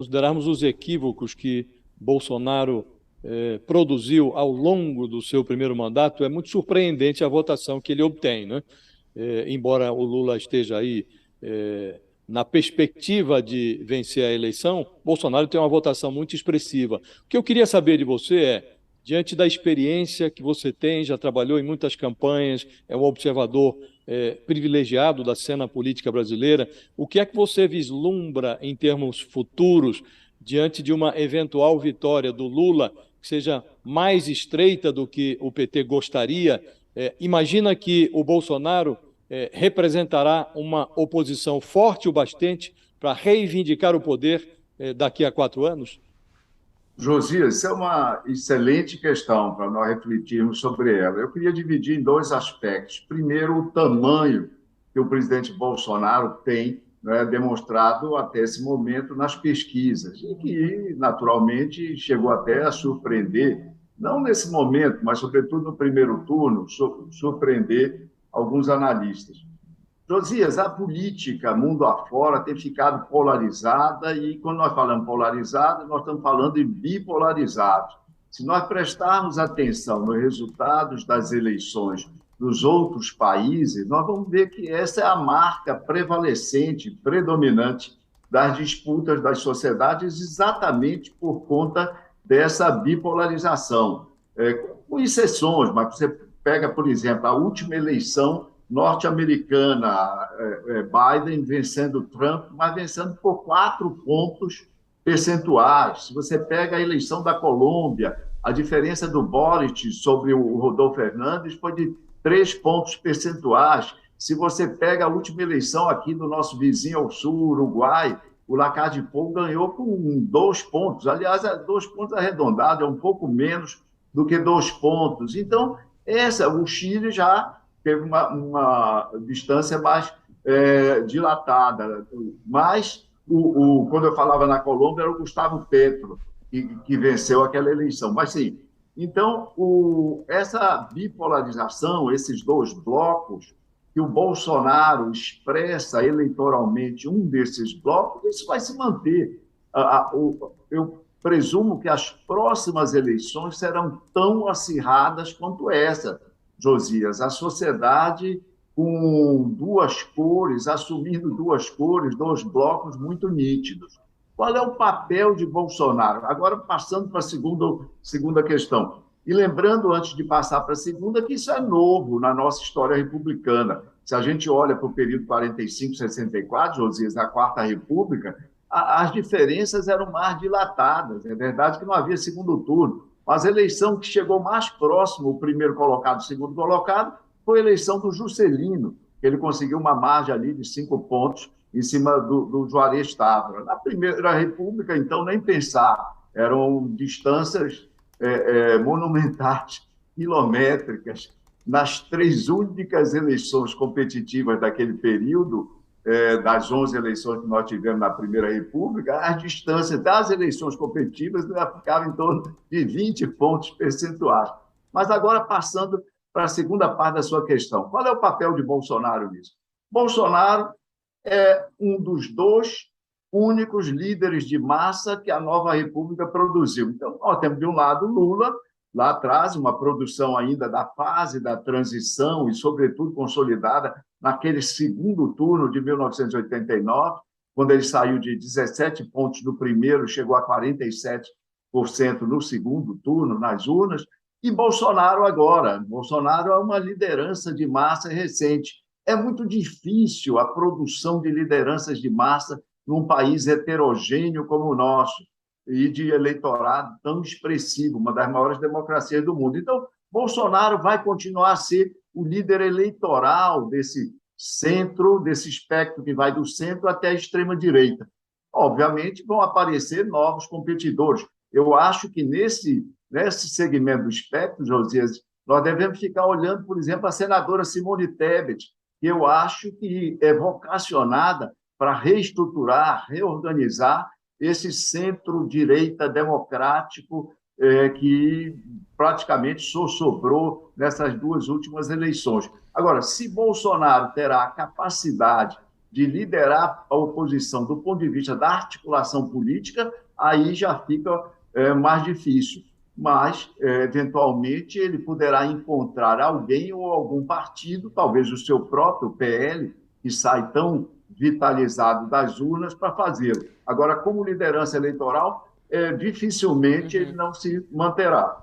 considerarmos os equívocos que Bolsonaro produziu ao longo do seu primeiro mandato, é muito surpreendente a votação que ele obtém, né? Embora o Lula esteja aí na perspectiva de vencer a eleição, Bolsonaro tem uma votação muito expressiva. O que eu queria saber de você diante da experiência que você tem, já trabalhou em muitas campanhas, é um observador privilegiado da cena política brasileira, o que é que você vislumbra em termos futuros diante de uma eventual vitória do Lula, que seja mais estreita do que o PT gostaria? Imagina que o Bolsonaro representará uma oposição forte o bastante para reivindicar o poder daqui a 4 anos? Josias, isso é uma excelente questão para nós refletirmos sobre ela. Eu queria dividir em dois aspectos. Primeiro, o tamanho que o presidente Bolsonaro tem, né, demonstrado até esse momento nas pesquisas, e que, naturalmente, chegou até a surpreender, não nesse momento, mas, sobretudo, no primeiro turno, surpreender alguns analistas. Josias, a política mundo afora tem ficado polarizada e, quando nós falamos polarizada, nós estamos falando de bipolarizados. Se nós prestarmos atenção nos resultados das eleições dos outros países, nós vamos ver que essa é a marca prevalecente, predominante das disputas das sociedades, exatamente por conta dessa bipolarização. Com exceções, mas você pega, por exemplo, a última eleição norte-americana, Biden vencendo Trump, mas vencendo por 4 pontos percentuais. Se você pega a eleição da Colômbia, a diferença do Boric sobre o Rodolfo Fernandes foi de 3 pontos percentuais. Se você pega a última eleição aqui do nosso vizinho ao sul, Uruguai, o Lacar de Pou ganhou com 2 pontos. Aliás, 2 pontos arredondados, é um pouco menos do que 2 pontos. Então, o Chile já teve uma distância mais dilatada. Mas, quando eu falava na Colômbia, era o Gustavo Petro que venceu aquela eleição. Mas, sim, então, essa bipolarização, esses dois blocos, que o Bolsonaro expressa eleitoralmente um desses blocos, isso vai se manter. Eu presumo que as próximas eleições serão tão acirradas quanto essa, Josias. A sociedade com duas cores, assumindo duas cores, dois blocos muito nítidos. Qual é o papel de Bolsonaro? Agora, passando para a segunda questão. E lembrando, antes de passar para a segunda, que isso é novo na nossa história republicana. Se a gente olha para o período 45-64, Josias, da Quarta República, as diferenças eram mais dilatadas. É verdade que não havia segundo turno, mas a eleição que chegou mais próximo, o primeiro colocado, o segundo colocado, foi a eleição do Juscelino, que ele conseguiu uma margem ali de 5 pontos em cima do Juarez Távora. Na Primeira República, então, nem pensar, eram distâncias monumentais, quilométricas. Nas 3 únicas eleições competitivas daquele período, das 11 eleições que nós tivemos na Primeira República, as distâncias das eleições competitivas ficavam em torno de 20 pontos percentuais. Mas agora, passando para a segunda parte da sua questão, qual é o papel de Bolsonaro nisso? Bolsonaro é um dos 2 únicos líderes de massa que a nova República produziu. Então, nós temos, de um lado, Lula, lá atrás, uma produção ainda da fase da transição e, sobretudo, consolidada naquele segundo turno de 1989, quando ele saiu de 17 pontos no primeiro, chegou a 47% no segundo turno, nas urnas, e Bolsonaro agora. Bolsonaro é uma liderança de massa recente. É muito difícil a produção de lideranças de massa num país heterogêneo como o nosso e de eleitorado tão expressivo, uma das maiores democracias do mundo. Então, Bolsonaro vai continuar a ser o líder eleitoral desse centro, desse espectro que vai do centro até a extrema-direita. Obviamente, vão aparecer novos competidores. Eu acho que nesse segmento do espectro, Josias, nós devemos ficar olhando, por exemplo, a senadora Simone Tebet, que eu acho que é vocacionada para reestruturar, reorganizar esse centro-direita democrático que praticamente só sobrou nessas 2 últimas eleições. Agora, se Bolsonaro terá a capacidade de liderar a oposição do ponto de vista da articulação política, aí já fica mais difícil. Mas, eventualmente, ele poderá encontrar alguém ou algum partido, talvez o seu próprio PL, que sai tão vitalizado das urnas para fazê-lo. Agora, como liderança eleitoral, dificilmente ele não se manterá.